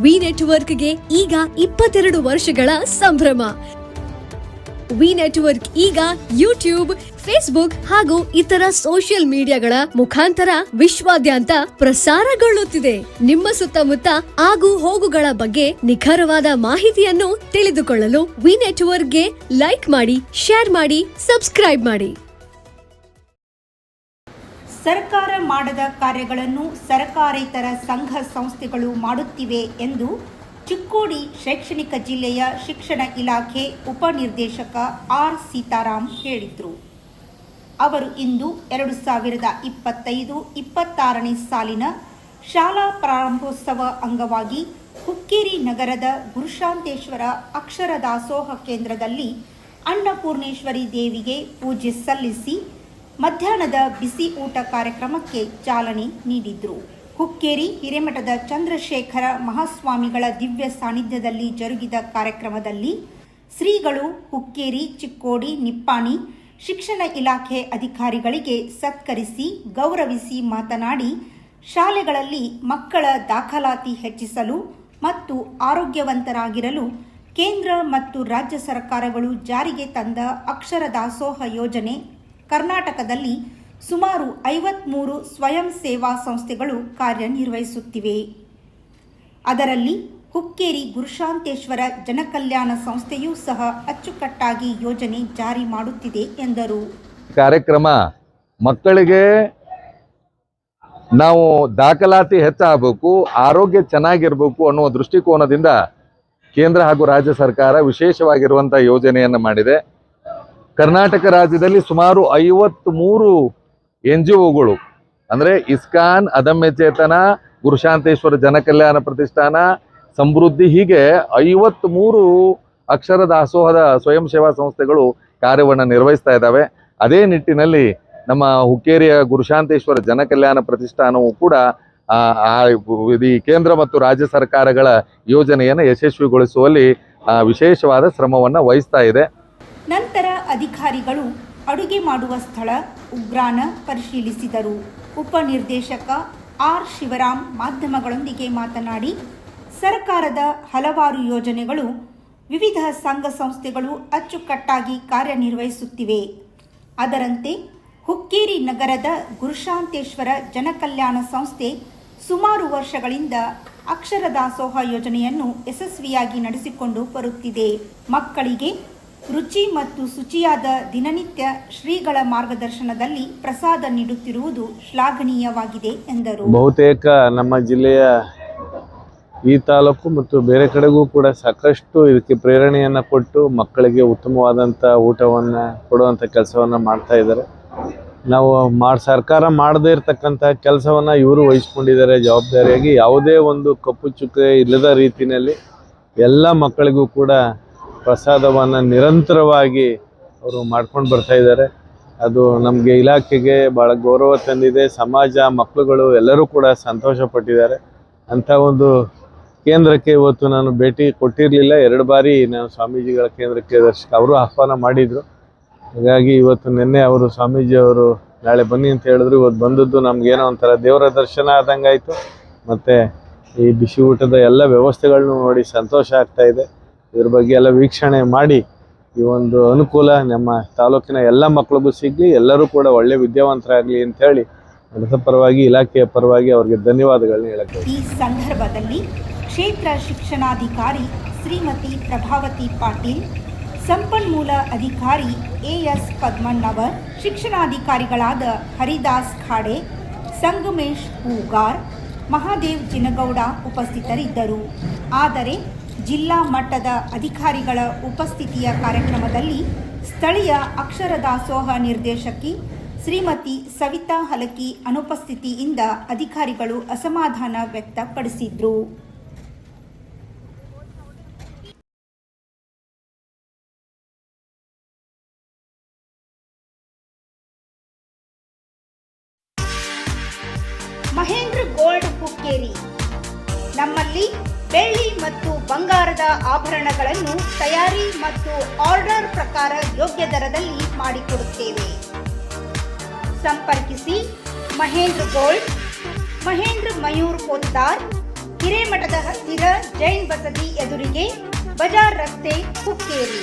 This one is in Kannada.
ವಿ ನೆಟ್ವರ್ಕ್ಗೆ ಈಗ 22 ವರ್ಷಗಳ ಸಂಭ್ರಮ. ವಿ ನೆಟ್ವರ್ಕ್ ಈಗ ಯೂಟ್ಯೂಬ್, ಫೇಸ್ಬುಕ್ ಹಾಗೂ ಇತರ ಸೋಷಿಯಲ್ ಮೀಡಿಯಾಗಳ ಮುಖಾಂತರ ವಿಶ್ವಾದ್ಯಂತ ಪ್ರಸಾರಗೊಳ್ಳುತ್ತಿದೆ. ನಿಮ್ಮ ಸುತ್ತಮುತ್ತ ಆಗು ಹೋಗುಗಳ ಬಗ್ಗೆ ನಿಖರವಾದ ಮಾಹಿತಿಯನ್ನು ತಿಳಿದುಕೊಳ್ಳಲು ವಿ ನೆಟ್ವರ್ಕ್ಗೆ ಲೈಕ್ ಮಾಡಿ, ಶೇರ್ ಮಾಡಿ, ಸಬ್ಸ್ಕ್ರೈಬ್ ಮಾಡಿ. ಸರ್ಕಾರ ಮಾಡದ ಕಾರ್ಯಗಳನ್ನು ಸರ್ಕಾರೇತರ ಸಂಘ ಸಂಸ್ಥೆಗಳು ಮಾಡುತ್ತಿವೆ ಎಂದು ಚಿಕ್ಕೋಡಿ ಶೈಕ್ಷಣಿಕ ಜಿಲ್ಲೆಯ ಶಿಕ್ಷಣ ಇಲಾಖೆ ಉಪನಿರ್ದೇಶಕ ಆರ್ ಸೀತಾರಾಮ್ ಹೇಳಿದರು. ಅವರು ಇಂದು 2025-26ನೇ ಸಾಲಿನ ಶಾಲಾ ಪ್ರಾರಂಭೋತ್ಸವ ಅಂಗವಾಗಿ ಹುಕ್ಕೇರಿ ನಗರದ ಗುರುಶಾಂತೇಶ್ವರ ಅಕ್ಷರ ದಾಸೋಹ ಕೇಂದ್ರದಲ್ಲಿ ಅನ್ನಪೂರ್ಣೇಶ್ವರಿ ದೇವಿಗೆ ಪೂಜೆ ಸಲ್ಲಿಸಿ ಮಧ್ಯಾಹ್ನದ ಬಿಸಿ ಊಟ ಕಾರ್ಯಕ್ರಮಕ್ಕೆ ಚಾಲನೆ ನೀಡಿದರು. ಹುಕ್ಕೇರಿ ಹಿರೇಮಠದ ಚಂದ್ರಶೇಖರ ಮಹಾಸ್ವಾಮಿಗಳ ದಿವ್ಯ ಸಾನ್ನಿಧ್ಯದಲ್ಲಿ ಜರುಗಿದ ಕಾರ್ಯಕ್ರಮದಲ್ಲಿ ಶ್ರೀಗಳು ಹುಕ್ಕೇರಿ, ಚಿಕ್ಕೋಡಿ, ನಿಪ್ಪಾಣಿ ಶಿಕ್ಷಣ ಇಲಾಖೆ ಅಧಿಕಾರಿಗಳಿಗೆ ಸತ್ಕರಿಸಿ ಗೌರವಿಸಿ ಮಾತನಾಡಿ, ಶಾಲೆಗಳಲ್ಲಿ ಮಕ್ಕಳ ದಾಖಲಾತಿ ಹೆಚ್ಚಿಸಲು ಮತ್ತು ಆರೋಗ್ಯವಂತರಾಗಿರಲು ಕೇಂದ್ರ ಮತ್ತು ರಾಜ್ಯ ಸರ್ಕಾರಗಳು ಜಾರಿಗೆ ತಂದ ಅಕ್ಷರ ದಾಸೋಹ ಯೋಜನೆ ಕರ್ನಾಟಕದಲ್ಲಿ ಸುಮಾರು 53 ಸ್ವಯಂ ಸೇವಾ ಸಂಸ್ಥೆಗಳು ಕಾರ್ಯನಿರ್ವಹಿಸುತ್ತಿವೆ. ಅದರಲ್ಲಿ ಹುಕ್ಕೇರಿ ಗುರುಶಾಂತೇಶ್ವರ ಜನಕಲ್ಯಾಣ ಸಂಸ್ಥೆಯೂ ಸಹ ಅಚ್ಚುಕಟ್ಟಾಗಿ ಯೋಜನೆ ಜಾರಿ ಮಾಡುತ್ತಿದೆ ಎಂದರು. ಕಾರ್ಯಕ್ರಮ ಮಕ್ಕಳಿಗೆ ನಾವು ದಾಖಲಾತಿ ಹೆಚ್ಚಾಗಬೇಕು, ಆರೋಗ್ಯ ಚೆನ್ನಾಗಿರಬೇಕು ಅನ್ನುವ ದೃಷ್ಟಿಕೋನದಿಂದ ಕೇಂದ್ರ ಹಾಗೂ ರಾಜ್ಯ ಸರ್ಕಾರ ವಿಶೇಷವಾಗಿರುವಂಥ ಯೋಜನೆಯನ್ನು ಮಾಡಿದೆ. ಕರ್ನಾಟಕ ರಾಜ್ಯದಲ್ಲಿ ಸುಮಾರು 53 NGOಗಳು ಅಂದರೆ ಇಸ್ಕಾನ್, ಅದಮ್ಯ ಚೇತನ, ಗುರುಶಾಂತೇಶ್ವರ ಜನಕಲ್ಯಾಣ ಪ್ರತಿಷ್ಠಾನ, ಸಮೃದ್ಧಿ, ಹೀಗೆ 53 ಅಕ್ಷರ ದಾಸೋಹದ ಸ್ವಯಂ ಸೇವಾ ಸಂಸ್ಥೆಗಳು ಕಾರ್ಯವನ್ನು ನಿರ್ವಹಿಸ್ತಾ ಇದ್ದಾವೆ. ಅದೇ ನಿಟ್ಟಿನಲ್ಲಿ ನಮ್ಮ ಹುಕ್ಕೇರಿಯ ಗುರುಶಾಂತೇಶ್ವರ ಜನಕಲ್ಯಾಣ ಪ್ರತಿಷ್ಠಾನವು ಕೂಡ ಈ ಕೇಂದ್ರ ಮತ್ತು ರಾಜ್ಯ ಸರ್ಕಾರಗಳ ಯೋಜನೆಯನ್ನು ಯಶಸ್ವಿಗೊಳಿಸುವಲ್ಲಿ ವಿಶೇಷವಾದ ಶ್ರಮವನ್ನು ವಹಿಸ್ತಾ ಇದೆ. ನಂತರ ಅಧಿಕಾರಿಗಳು ಅಡುಗೆ ಮಾಡುವ ಸ್ಥಳ ಉಗ್ರಾಣ ಪರಿಶೀಲಿಸಿದರು. ಉಪನಿರ್ದೇಶಕ ಆರ್ ಶಿವರಾಮ್ ಮಾಧ್ಯಮಗಳೊಂದಿಗೆ ಮಾತನಾಡಿ, ಸರ್ಕಾರದ ಹಲವಾರು ಯೋಜನೆಗಳು ವಿವಿಧ ಸಂಘ ಸಂಸ್ಥೆಗಳು ಅಚ್ಚುಕಟ್ಟಾಗಿ ಕಾರ್ಯನಿರ್ವಹಿಸುತ್ತಿವೆ. ಅದರಂತೆ ಹುಕ್ಕೇರಿ ನಗರದ ಗುರುಶಾಂತೇಶ್ವರ ಜನಕಲ್ಯಾಣ ಸಂಸ್ಥೆ ಸುಮಾರು ವರ್ಷಗಳಿಂದ ಅಕ್ಷರ ದಾಸೋಹ ಯೋಜನೆಯನ್ನು ಯಶಸ್ವಿಯಾಗಿ ನಡೆಸಿಕೊಂಡು ಬರುತ್ತಿದೆ. ಮಕ್ಕಳಿಗೆ ರುಚಿ ಮತ್ತು ಶುಚಿಯಾದ ದಿನನಿತ್ಯ ಶ್ರೀಗಳ ಮಾರ್ಗದರ್ಶನದಲ್ಲಿ ಪ್ರಸಾದ ನೀಡುತ್ತಿರುವುದು ಶ್ಲಾಘನೀಯವಾಗಿದೆ ಎಂದರು. ಬಹುತೇಕ ನಮ್ಮ ಜಿಲ್ಲೆಯ ಈ ತಾಲೂಕು ಮತ್ತು ಬೇರೆ ಕಡೆಗೂ ಕೂಡ ಸಾಕಷ್ಟು ಇದಕ್ಕೆ ಪ್ರೇರಣೆಯನ್ನು ಕೊಟ್ಟು ಮಕ್ಕಳಿಗೆ ಉತ್ತಮವಾದಂಥ ಊಟವನ್ನು ಕೊಡುವಂಥ ಕೆಲಸವನ್ನು ಮಾಡ್ತಾ ಇದ್ದಾರೆ. ನಾವು ಸರ್ಕಾರ ಮಾಡದೇ ಇರತಕ್ಕಂಥ ಕೆಲಸವನ್ನು ಇವರು ವಹಿಸ್ಕೊಂಡಿದ್ದಾರೆ ಜವಾಬ್ದಾರಿಯಾಗಿ. ಯಾವುದೇ ಒಂದು ಕಪ್ಪು ಚುಕ್ಕೆ ಇಲ್ಲದ ರೀತಿಯಲ್ಲಿ ಎಲ್ಲ ಮಕ್ಕಳಿಗೂ ಕೂಡ ಪ್ರಸಾದವನ್ನು ನಿರಂತರವಾಗಿ ಅವರು ಮಾಡ್ಕೊಂಡು ಬರ್ತಾ ಇದ್ದಾರೆ. ಅದು ನಮಗೆ ಇಲಾಖೆಗೆ ಭಾಳ ಗೌರವ ತಂದಿದೆ. ಸಮಾಜ, ಮಕ್ಕಳುಗಳು ಎಲ್ಲರೂ ಕೂಡ ಸಂತೋಷ ಪಟ್ಟಿದ್ದಾರೆ. ಅಂಥ ಒಂದು ಕೇಂದ್ರಕ್ಕೆ ಇವತ್ತು ನಾನು ಭೇಟಿ ಕೊಟ್ಟಿರಲಿಲ್ಲ. 2 ಬಾರಿ ನಾನು ಸ್ವಾಮೀಜಿಗಳ ಕೇಂದ್ರಕ್ಕೆ ಅವರು ಆಹ್ವಾನ ಮಾಡಿದರು. ಹಾಗಾಗಿ ಇವತ್ತು ನಿನ್ನೆ ಅವರು ಸ್ವಾಮೀಜಿಯವರು ನಾಳೆ ಬನ್ನಿ ಅಂತ ಹೇಳಿದ್ರು. ಇವತ್ತು ಬಂದದ್ದು ನಮಗೇನೋ ಒಂಥರ ದೇವರ ದರ್ಶನ ಆದಂಗೆ ಆಯಿತು. ಮತ್ತು ಈ ಬಿಸಿ ಊಟದ ಎಲ್ಲ ವ್ಯವಸ್ಥೆಗಳನ್ನೂ ನೋಡಿ ಸಂತೋಷ ಆಗ್ತಾಯಿದೆ. ಇದ್ರ ಬಗ್ಗೆ ಎಲ್ಲ ವೀಕ್ಷಣೆ ಮಾಡಿ ಈ ಒಂದು ಅನುಕೂಲ ನಮ್ಮ ತಾಲೂಕಿನ ಎಲ್ಲ ಮಕ್ಕಳಿಗೂ ಸಿಗಲಿ, ಎಲ್ಲರೂ ಕೂಡ ಒಳ್ಳೆ ವಿದ್ಯಾವಂತರಾಗಲಿ ಅಂತ ಹೇಳಿ ಅದರ ಪರವಾಗಿ, ಇಲಾಖೆಯ ಪರವಾಗಿ ಅವರಿಗೆ ಧನ್ಯವಾದಗಳನ್ನ ಹೇಳಕ್ಕೆ. ಈ ಸಂದರ್ಭದಲ್ಲಿ ಕ್ಷೇತ್ರ ಶಿಕ್ಷಣಾಧಿಕಾರಿ ಶ್ರೀಮತಿ ಪ್ರಭಾವತಿ ಪಾಟೀಲ್, ಸಂಪನ್ಮೂಲ ಅಧಿಕಾರಿ AS ಪದ್ಮಣ್ಣವರ್, ಶಿಕ್ಷಣಾಧಿಕಾರಿಗಳಾದ ಹರಿದಾಸ್ ಖಾಡೆ, ಸಂಗಮೇಶ್ ಹೂಗಾರ್, ಮಹಾದೇವ್ ಜಿನಗೌಡ ಉಪಸ್ಥಿತರಿದ್ದರು. ಆದರೆ ಜಿಲ್ಲಾ ಮಟ್ಟದ ಅಧಿಕಾರಿಗಳ ಉಪಸ್ಥಿತಿಯ ಕಾರ್ಯಕ್ರಮದಲ್ಲಿ ಸ್ಥಳೀಯ ಅಕ್ಷರ ದಾಸೋಹ ನಿರ್ದೇಶಕಿ ಶ್ರೀಮತಿ ಸವಿತಾ ಹಲಕಿ ಅನುಪಸ್ಥಿತಿಯಿಂದ ಅಧಿಕಾರಿಗಳು ಅಸಮಾಧಾನ ವ್ಯಕ್ತಪಡಿಸಿದ್ರು. ಮಹೇಂದ್ರ ಗೋಲ್ಡ್ ಹುಕ್ಕೇರಿ, ನಮ್ಮಲ್ಲಿ ಬೆಳ್ಳಿ ಮತ್ತು ಬಂಗಾರದ ಆಭರಣಗಳನ್ನು ತಯಾರಿ ಮತ್ತು ಆರ್ಡರ್ ಪ್ರಕಾರ ಯೋಗ್ಯ ದರದಲ್ಲಿ ಮಾಡಿಕೊಡುತ್ತೇವೆ. ಸಂಪರ್ಕಿಸಿ ಮಹೇಂದ್ರ ಗೋಲ್ಡ್, ಮಹೇಂದ್ರ ಮಯೂರ್ ಪೋದ್ದಾರ್, ಹಿರೇಮಠದ ಹತ್ತಿರ ಜೈನ್ ಬಸದಿ ಎದುರಿಗೆ ಬಜಾರ್ ರಸ್ತೆ ಹುಕ್ಕೇರಿ.